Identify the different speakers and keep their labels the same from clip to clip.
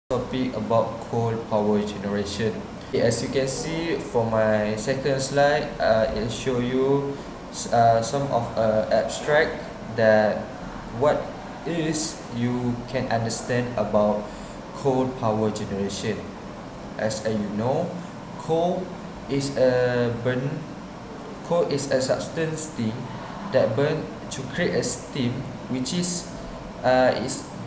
Speaker 1: Topic about coal power generation. As you can see from my second slide, it'll show you some of abstract that what is you can understand about coal power generation. As you know, coal is a burn. Coal is a substance thing that burn to create a steam, which is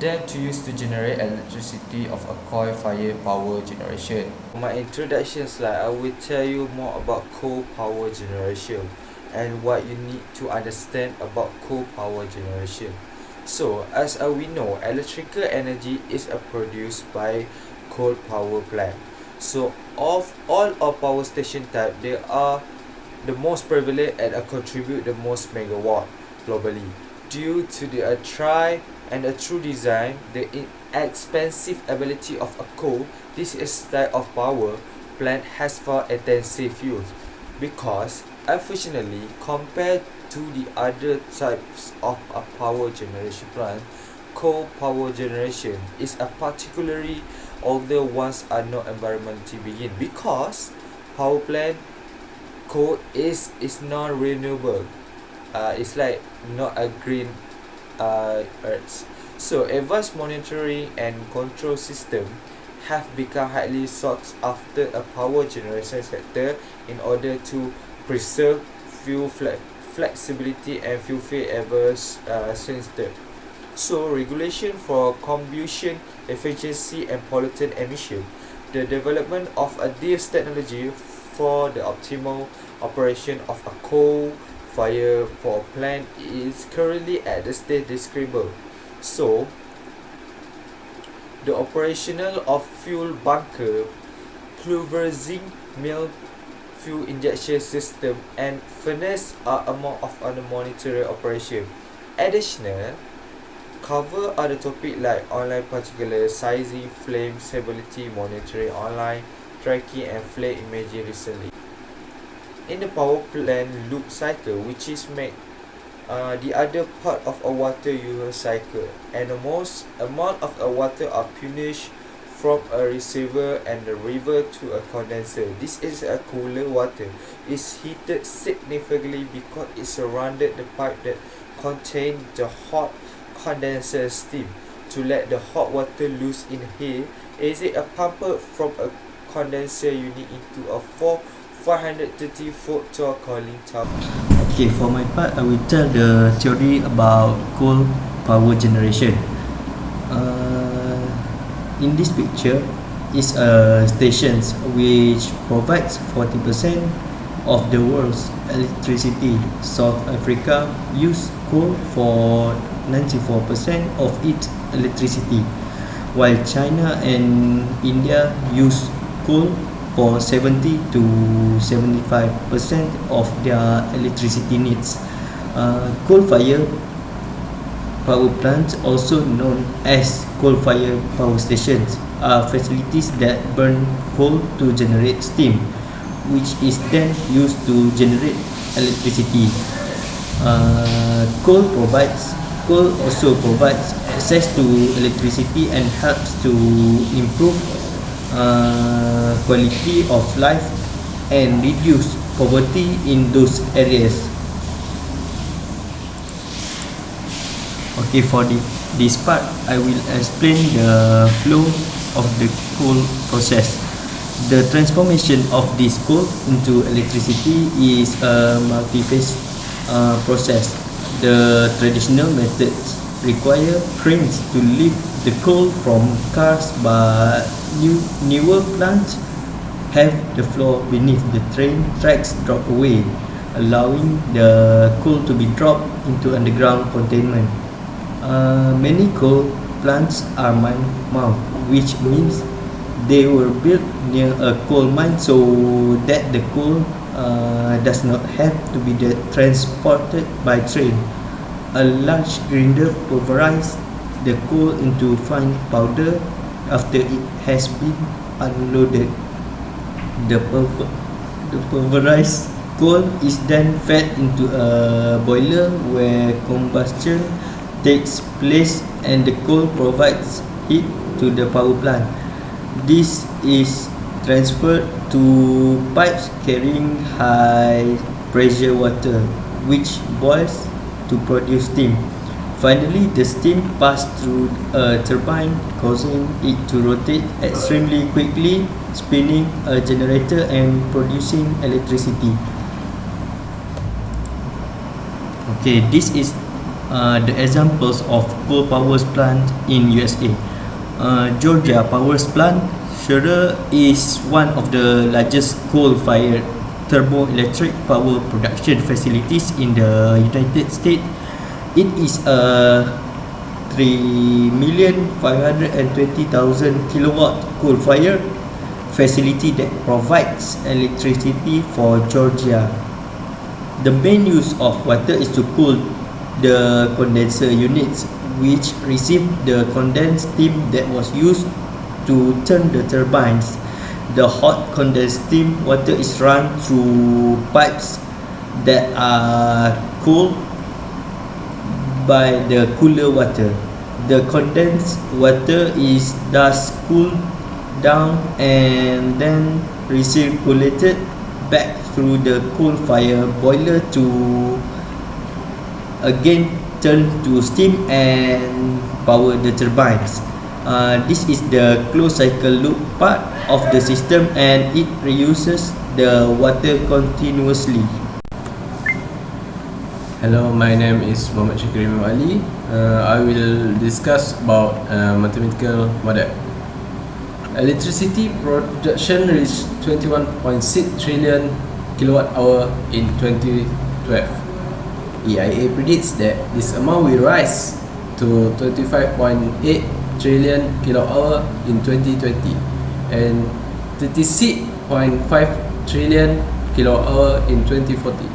Speaker 1: then to use to generate electricity of a coal fire power generation. My introduction slide, I will tell you more about coal power generation and what you need to understand about coal power generation. So, as we know, electrical energy is produced by coal power plant. So, of all of power station type, they are the most prevalent and contribute the most megawatt globally. Due to the try and a true design, the expensive ability of a coal, this is type of power plant has for intensive use because unfortunately compared to the other types of a power generation plant, coal power generation is a particularly although ones are not environmentally begin because power plant coal is non-renewable. It's like not a green earth. So advanced monitoring and control system have become highly sought after a power generation sector in order to preserve fuel flexibility and fuel ever sensitive. So regulation for combustion efficiency and pollutant emission, the development of this technology for the optimal operation of a coal fire power plant is currently at the stage describable. So, the operational of fuel bunker, pulverizing mill fuel injection system and furnace are among of other monitoring operation. Additional cover other topic like online particular sizing, flame stability monitoring, online tracking and flame imaging recently. In the power plant loop cycle, which is make the other part of a water use cycle, and the most amount of a water are punished from a receiver and the river to a condenser. This is a cooler water. Is heated significantly because it surrounded the pipe that contain the hot condenser steam to let the hot water loose in here. Is it a pump from a condenser unit into a 430 foot tall cooling tower?
Speaker 2: Okay, for my part, I will tell the theory about coal power generation. In this picture is a stations which provides 40% of the world's electricity. South Africa use coal for 94% of its electricity, while China and India use coal for 70 to 75% of their electricity needs. Coal fire power plants, also known as coal fire power stations, are facilities that burn coal to generate steam, which is then used to generate electricity. Coal also provides access to electricity and helps to improve quality of life and reduce poverty in those areas. Okay, for this part, I will explain the flow of the coal process. The transformation of this coal into electricity is a multi-phase process. The traditional methods require cranes to lift the coal from cars, but newer plants have the floor beneath the train tracks drop away, allowing the coal to be dropped into underground containment. Many coal plants are mine mount, which means they were built near a coal mine so that the coal does not have to be transported by train. A large grinder pulverizes the coal into fine powder after it has been unloaded. The pulverized coal is then fed into a boiler where combustion takes place and the coal provides heat to the power plant. This is transferred to pipes carrying high pressure water, which boils to produce steam. Finally, the steam passed through a turbine, causing it to rotate extremely quickly, spinning a generator and producing electricity. Okay, this is the examples of coal power plant in USA. Georgia Power Plant, Syakirin, is one of the largest coal-fired thermoelectric power production facilities in the United States. It is a 3,520,000 kilowatt coal-fired facility that provides electricity for Georgia. The main use of water is to cool the condenser units, which receive the condensed steam that was used to turn the turbines. The hot condensed steam water is run through pipes that are cooled by the cooler water. The condensed water is thus cooled down and then recirculated back through the coal-fired boiler to again turn to steam and power the turbines. This is the closed cycle loop part of the system, and it reuses the water continuously.
Speaker 3: Hello, my name is Mohamad Syakirin. I will discuss about mathematical model. Electricity production reached 21.6 trillion kilowatt hour in 2012. EIA predicts that this amount will rise to 25.8 trillion kilowatt hour in 2020 and 36.5 trillion kilowatt hour in 2040.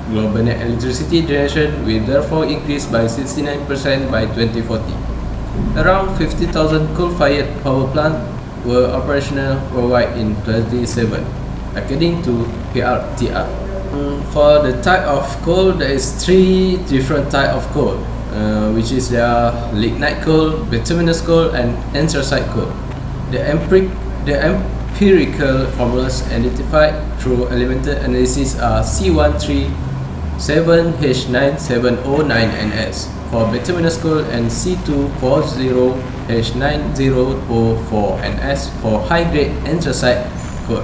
Speaker 3: Global net electricity generation will therefore increase by 69% by 2040. Around 50,000 coal-fired power plants were operational worldwide in 2007, according to PRTR. For the type of coal, there is 3 different types of coal, which is the lignite coal, bituminous coal, and anthracite coal. The empirical formulas identified through elemental analysis are C137H9709NS for bituminous coal and C240H9004NS for high-grade anthracite coal.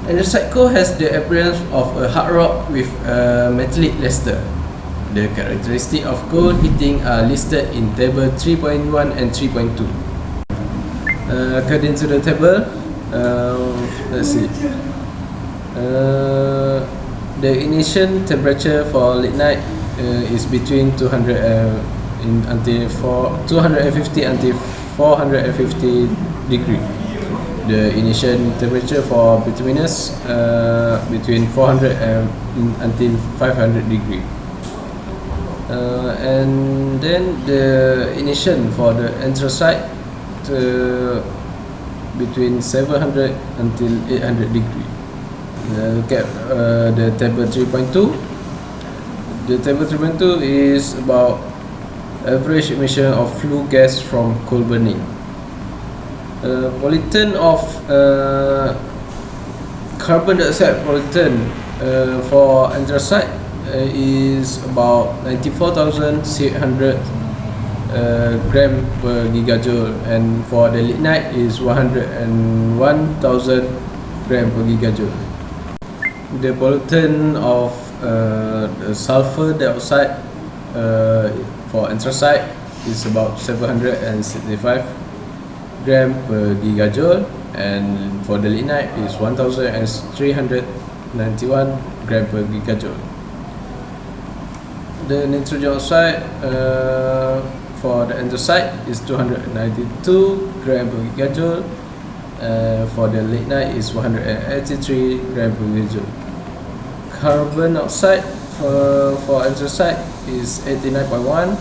Speaker 3: Anthracite coal has the appearance of a hard rock with a metallic luster. The characteristics of coal heating are listed in table 3.1 and 3.2. According to the table, let's see. The initial temperature for lignite is between 250 until 450 degree. The initial temperature for bituminous between 400 until 500 degree. And then the initial for the anthracite between 700 until 800 degree. Look at the table 3.2. The table 3.2 is about average emission of flue gas from coal burning. Pollutant of carbon dioxide pollutant for anthracite is about 94,600 gram per gigajoule, and for the lignite is 101,000 gram per gigajoule. The pollutant of the sulfur dioxide for anthracite is about 765 gram per gigajoule, and for the lignite is 1,391 gram per gigajoule. The nitrogen oxide for the anthracite is 292 gram per gigajoule. For the lignite is 183 gram per gigajoule. Carbon dioxide for anthracite is 89.1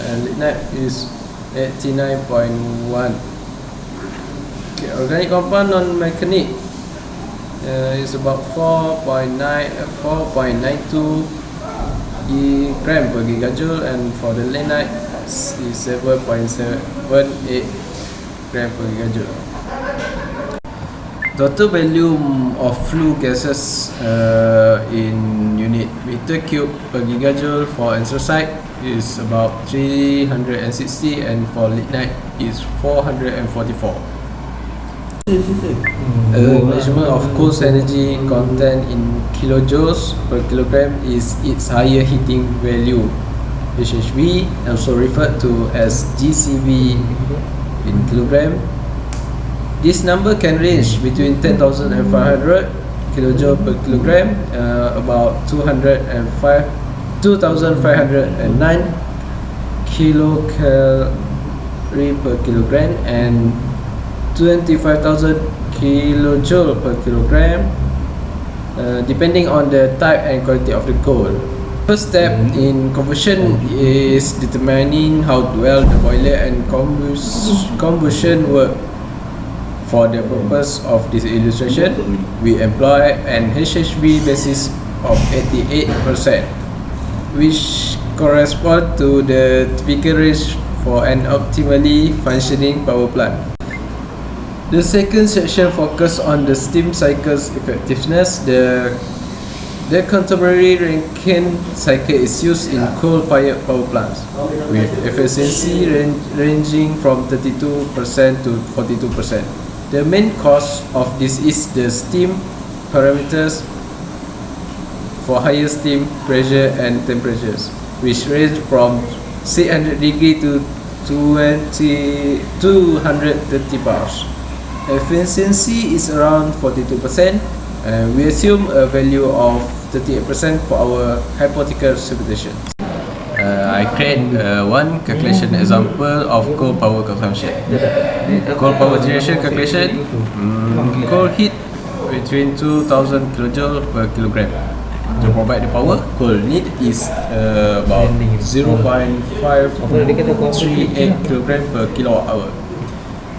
Speaker 3: and lignite is 89.1. Okay, organic compound non-mechanic is about 4.92 gram per gigajoule, and for the lignite is 7.78 gram per gigajoule. Total volume of flue gases in unit meter cube per gigajoule for anthracite is about 360, and for lignite is 444. Measurement of coal's energy content in kilojoules per kilogram is its higher heating value, HHV, also referred to as GCV in kilogram. This number can range between 10,500 kilojoule per kilogram, about 2,509 kilocalorie per kilogram, and 25,000 kilojoule per kilogram, depending on the type and quality of the coal. First step in conversion is determining how well the boiler and combustion work. For the purpose of this illustration, we employ an HHV basis of 88%, which corresponds to the typical range for an optimally functioning power plant. The second section focuses on the steam cycle's effectiveness. The contemporary Rankine cycle is used in coal-fired power plants, with efficiency ranging from 32% to 42%. The main cause of this is the steam parameters for higher steam pressure and temperatures, which range from 600 degrees to 230 bars. Efficiency is around 42%, and we assume a value of 38% for our hypothetical simulation. I create one calculation example of coal power consumption. Coal power generation calculation. Coal heat between 2,000 kilojoule per kilogram. To provide the power, coal need is about 0.538 kilogram per kilowatt hour.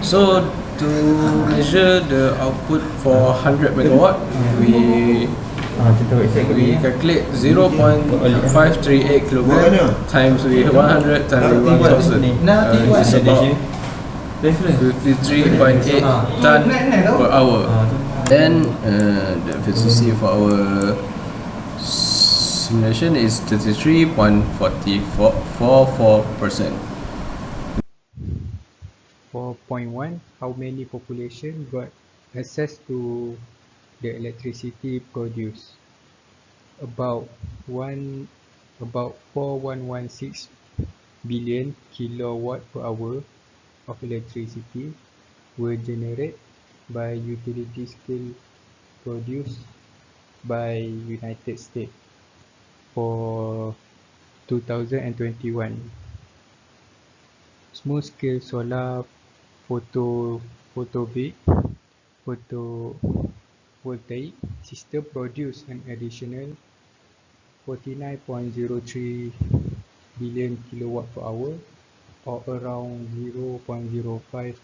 Speaker 3: So to measure the output for 100 megawatt, we calculate 0.538 kilogram times with 100 times with 1000. It's about 53.8 ton per hour. Then the efficiency for our simulation is 33.44%.
Speaker 4: 4.1. How many population got access to the electricity produced? About 4116 billion kilowatt per hour of electricity were generated by utility scale produced by United States for 2021. Small scale solar photovoltaic system produce an additional 49.03 billion kilowatt per hour, or around 0.05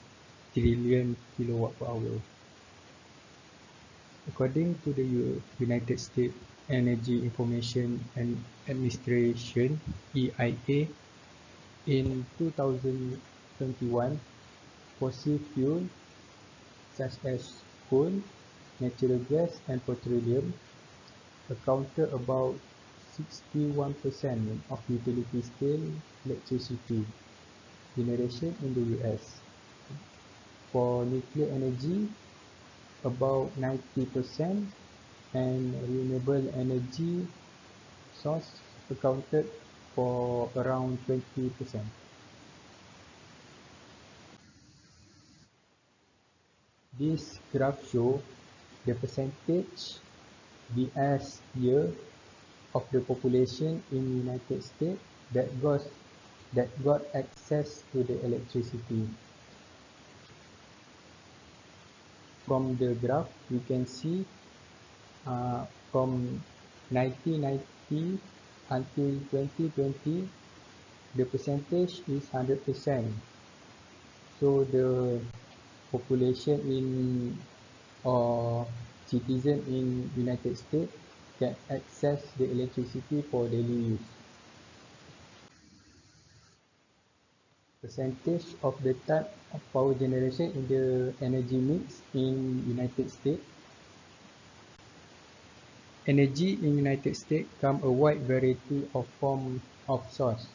Speaker 4: trillion kilowatt per hour. According to the United States Energy Information and Administration (EIA), in 2021, fossil fuel such as coal, natural gas and petroleum accounted about 61% of utility scale electricity generation in the US. For nuclear energy, about 90%, and renewable energy source accounted for around 20%. This graph shows the percentage BS year of the population in United States that got access to the electricity. From the graph, we can see from 1990 until 2020, the percentage is 100%. So the population or citizen in United States can access the electricity for daily use. percentage of the type of power generation in the energy mix in United States. Energy in United States come a wide variety of form of source,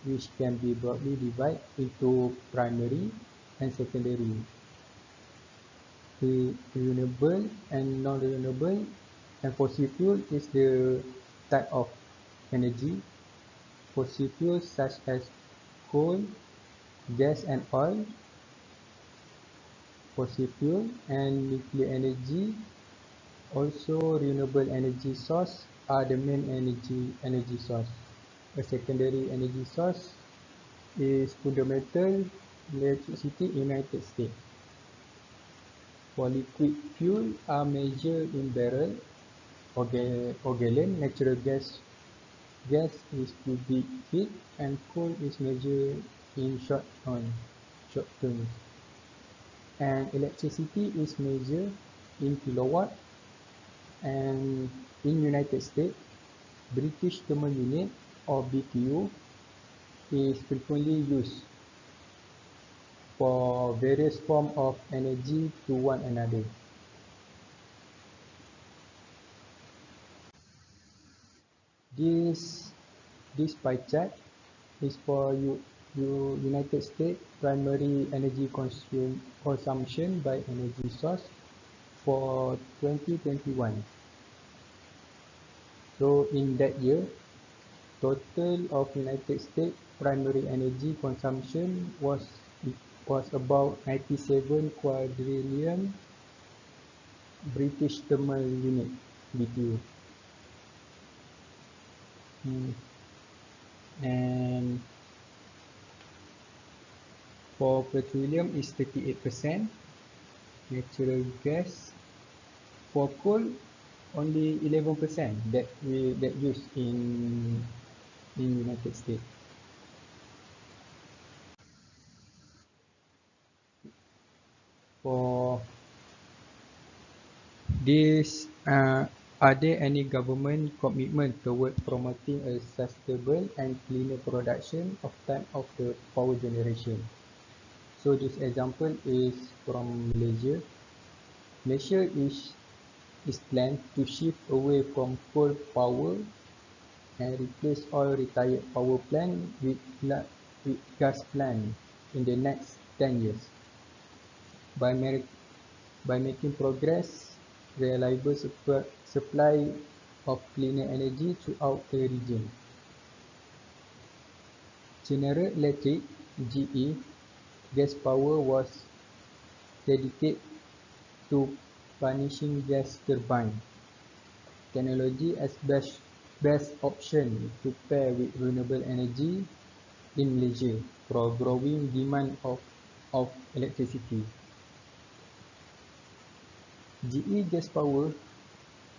Speaker 4: which can be broadly divided into primary and secondary, renewable and non-renewable, and fossil fuel is the type of energy. Fossil fuels such as coal, gas and oil, fossil fuel and nuclear energy, also renewable energy source are the main energy source. A secondary energy source is fundamental electricity in United States. For liquid fuel are measured in barrel or gallon. Natural gas is cubic feet, and coal is measured in short terms. And electricity is measured in kilowatt. And in United States, British Thermal Unit or BTU is frequently used for various forms of energy to one another. This pie chart is for United States primary energy consumption by energy source for 2021. So in that year, total of United States primary energy consumption was about 97 quadrillion British Thermal Unit BTU. And for petroleum is 38%, natural gas. For coal, only 11% that used in United States. For this, are there any government commitment toward promoting a sustainable and cleaner production of type of the power generation? So this example is from Malaysia. Malaysia is planned to shift away from coal power and replace all retired power plant with gas plant in the next 10 years. By making progress, reliable supply of cleaner energy throughout the region. General Electric (GE) gas power was dedicated to punishing gas turbine technology as best option to pair with renewable energy in Malaysia for growing demand of electricity. GE Gas Power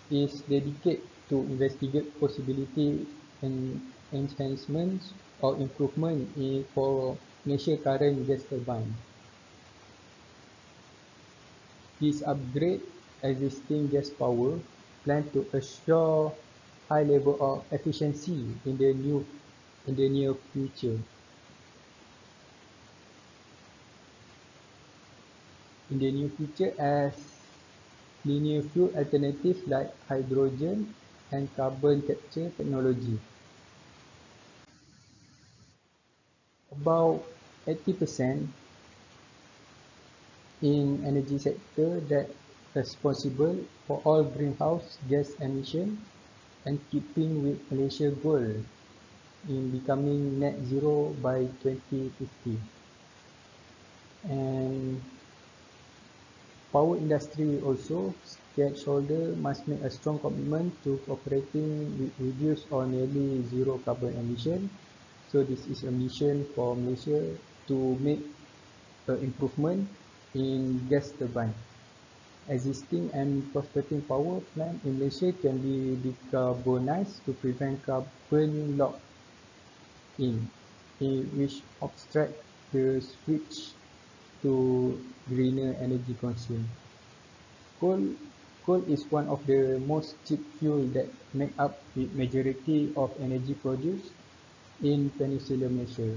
Speaker 4: is dedicated to investigate possibility and enhancements or improvement for Malaysia current gas turbine. This upgrade existing gas power plant to assure high level of efficiency in the near future. In the near future, as cleaner fuel alternatives like hydrogen and carbon capture technology. About 80% in energy sector that responsible for all greenhouse gas emission and keeping with Malaysia goal in becoming net zero by 2050. And power industry also, stakeholder must make a strong commitment to operating with reduced or nearly zero carbon emission. So this is a mission for Malaysia to make an improvement in gas turbine. Existing and prospecting power plant in Malaysia can be decarbonized to prevent carbon lock-in, which obstruct the switch to greener energy consume. Coal is one of the most cheap fuel that make up the majority of energy produced in Peninsular Malaysia.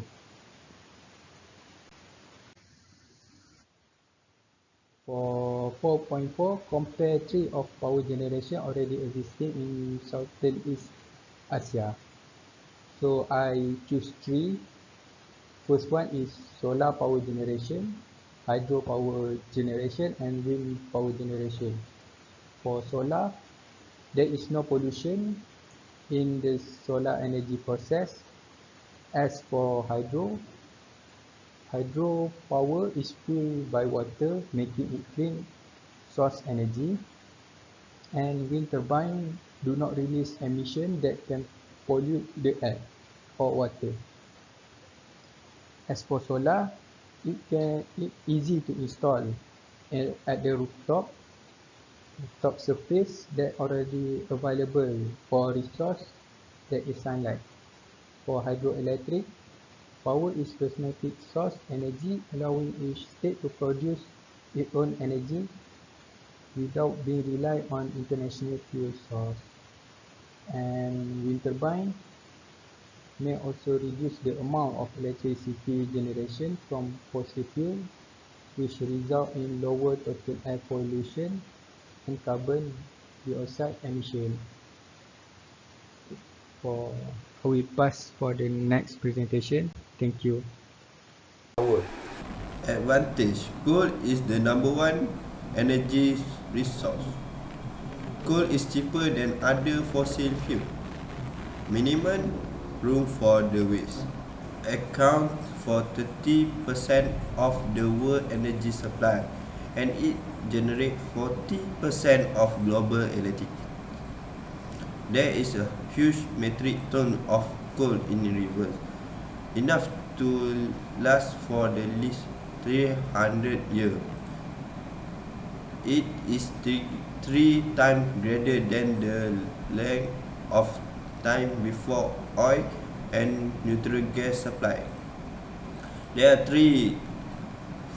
Speaker 4: For 4.4, compare 3 of power generation already existing in Southeast Asia. So I choose 3. First one is solar power generation, hydro power generation, and wind power generation. For solar, there is no pollution in the solar energy process. As for hydro power is fueled by water, making it clean source energy, and wind turbine do not release emission that can pollute the air or water. As for solar, it's easy to install at the rooftop surface that already available for resource that is sunlight. For hydroelectric, power is cosmetic source energy, allowing each state to produce its own energy without being reliant on international fuel source. And wind turbine may also reduce the amount of electricity generation from fossil fuel, which result in lower total air pollution and carbon dioxide emission. We pass for the next presentation. Thank you.
Speaker 5: Advantage: coal is the number one energy resource. Coal is cheaper than other fossil fuel. Minimum room for the waste. Account for 30% of the world energy supply, and it generates 40% of global electricity. There is a huge metric ton of coal in the rivers, enough to last for at least 300 years. It is three times greater than the length of time before oil and natural gas supply. There are 3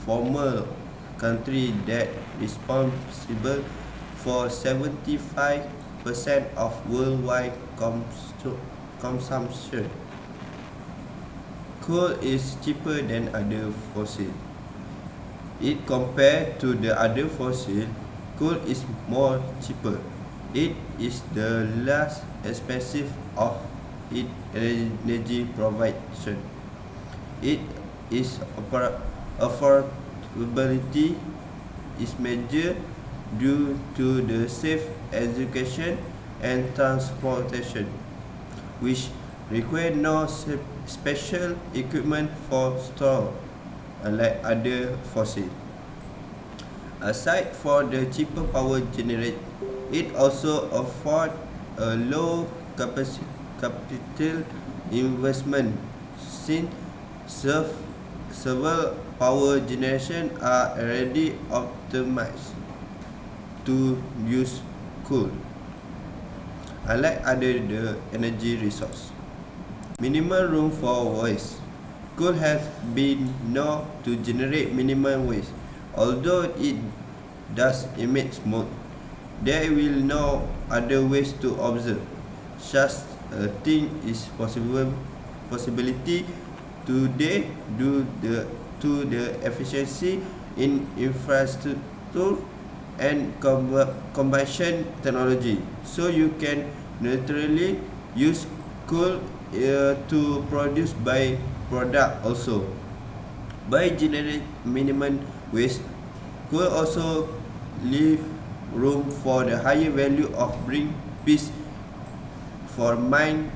Speaker 5: former countries that responsible for 75% of worldwide consumption. Coal is cheaper than other fossil. It compared to the other fossil, coal is more cheaper. It is the less expensive of its energy provision. It is affordability is measured due to the safe education and transportation, which require no special equipment for store, unlike other fossil. Aside for the cheaper power generated, it also affords a low capital investment, since several power generation are already optimized to use coal, unlike other energy resource. Minimum room for waste. Coal has been known to generate minimum waste. Although it does emit smoke, there will no other ways to observe. Such a thing is possibility today due to the efficiency in infrastructure and combustion technology. So you can naturally use coal to produce by product also. By generating minimum waste, coal also leave room for the higher value of bring peace for mine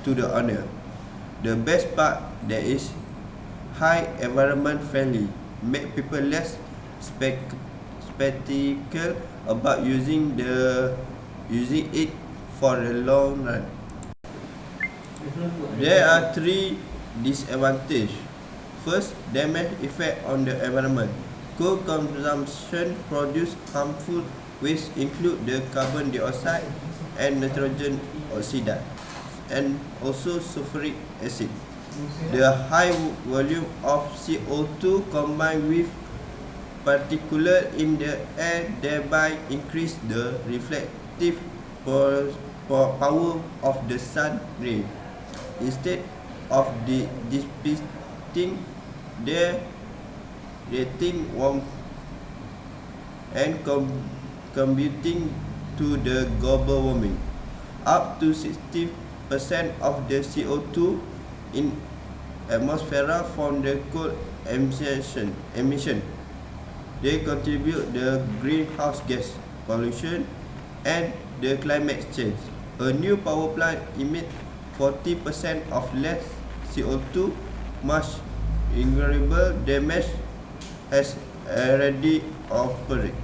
Speaker 5: to the owner. The best part that is high environment friendly, make people less skeptical about using it for the long run. There are 3 disadvantages. First, damage effect on the environment. Coal consumption produce harmful waste include the carbon dioxide and nitrogen oxide, and also sulfuric acid. The high volume of CO2 combined with particulate in the air thereby increase the reflective power of the sun ray. Instead of dissipating, their rating warm and contributing to the global warming. Up to 60% of the CO2 in atmosphere from the coal emission. They contribute the greenhouse gas pollution and the climate change. A new power plant emits 40% of less CO2, much irreparable damage has already occurred.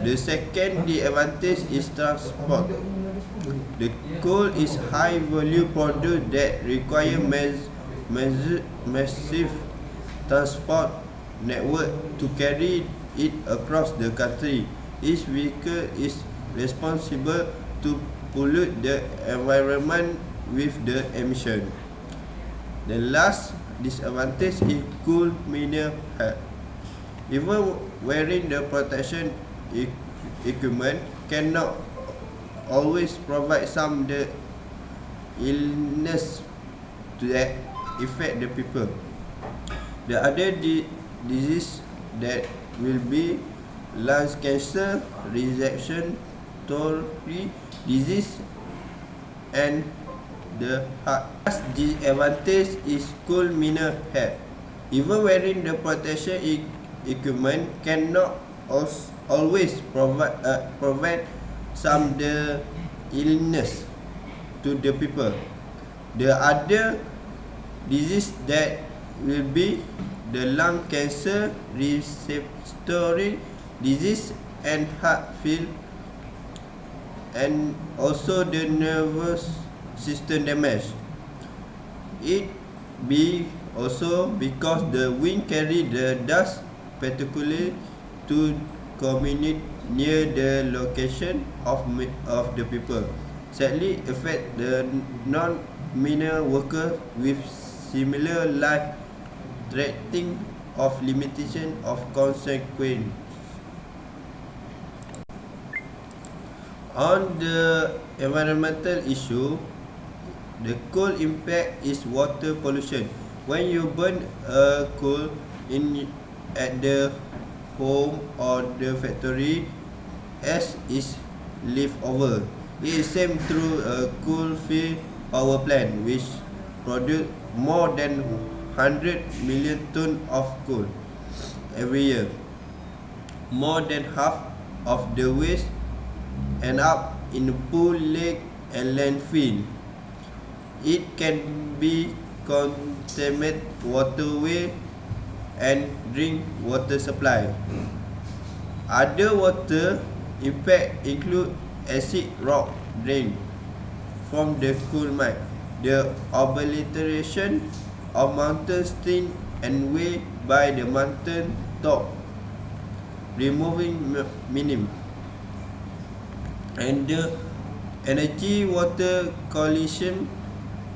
Speaker 5: The second disadvantage is transport. The coal is high value product that require massive transport network to carry it across the country. Each vehicle is responsible to pollute the environment with the emission. The last disadvantage is coal miner health. Even wearing the protection equipment cannot always provide some the illness that affect the people. The other disease that will be lung cancer, respiratory disease, and the heart. Last disadvantage is coal miner health. Even wearing the protection equipment cannot always provide some the illness to the people. The other disease that will be the lung cancer, respiratory disease, and heart failure, and also the nervous system damage. It be also because the wind carry the dust, particularly to community near the location of the people. Sadly, affect the non-miner worker with similar life-threatening of limitation of consequence. On the environmental issue, the coal impact is water pollution. When you burn a coal at the home or the factory, ash is left over. It is same through a coal-fired power plant, which produce more than 100 million tons of coal every year. More than half of the waste end up in pool, lake, and landfill. It can be contaminate waterway and drink water supply. Other water impact include acid rock drain from the coal mine, the obliteration of mountain stream and way by the mountain top, removing minim, and the energy water collision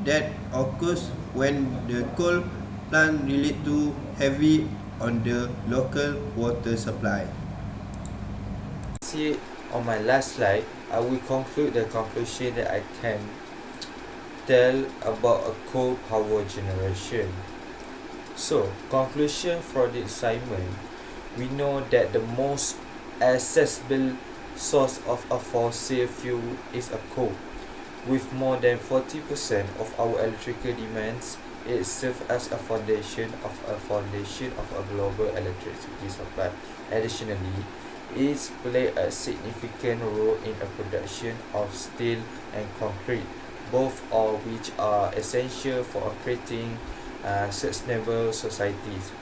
Speaker 5: that occurs when the coal plant relate too heavy on the local water supply.
Speaker 1: See, on my last slide, I will conclude the conclusion that I can tell about a coal power generation. So, conclusion for the assignment, we know that the most accessible source of a fossil fuel is a coal. With more than 40% of our electrical demands, it serves as a foundation of a global electricity supply. Additionally, it plays a significant role in the production of steel and concrete, both of which are essential for operating sustainable societies.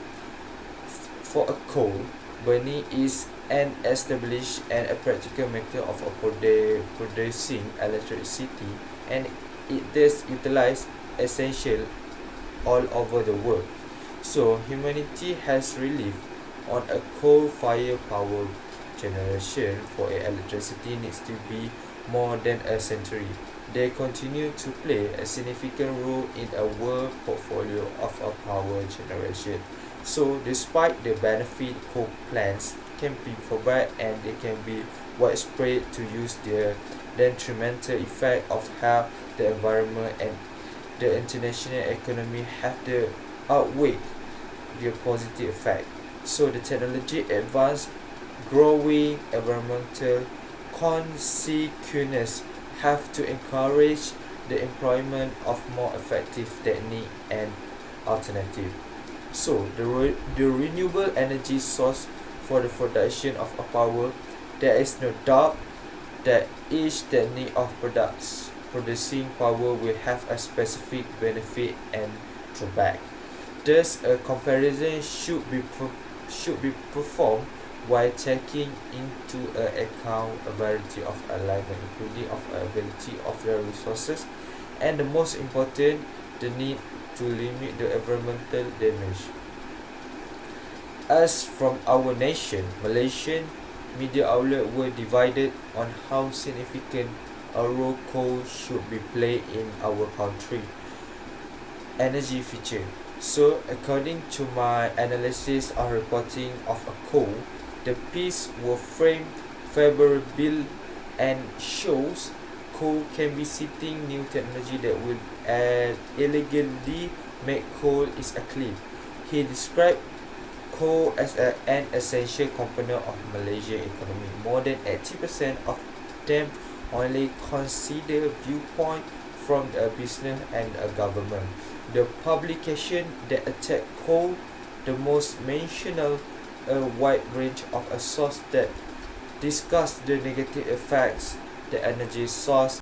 Speaker 1: For a coal, burning is an established and a practical method of producing electricity, and it is utilized essential all over the world. So humanity has relied on a coal-fired power generation for electricity needs to be more than a century. They continue to play a significant role in a world portfolio of a power generation. So despite the benefit coal plants can be provide and they can be widespread to use their detrimental effect of health, the environment, and the international economy have the outweigh their positive effect. So the technology advance growing environmental consequences have to encourage the employment of more effective technique and alternative. So the renewable energy source for the production of a power, there is no doubt that each technique of producing power will have a specific benefit and drawback. Thus, a comparison should be performed while taking into account a variety of alignment, including of availability of the resources, and the most important, the need to limit the environmental damage. As from our nation, Malaysian media outlets were divided on how significant a role coal should be played in our country energy future. So, according to my analysis or reporting of a coal, the piece will frame favorable and shows coal can be setting new technology that will elegantly make coal is a clean. He described coal as an essential component of Malaysian economy. More than 80% of them only consider viewpoint from the business and a government. The publication that attack coal the most mentioned a wide range of a source that discuss the negative effects the energy source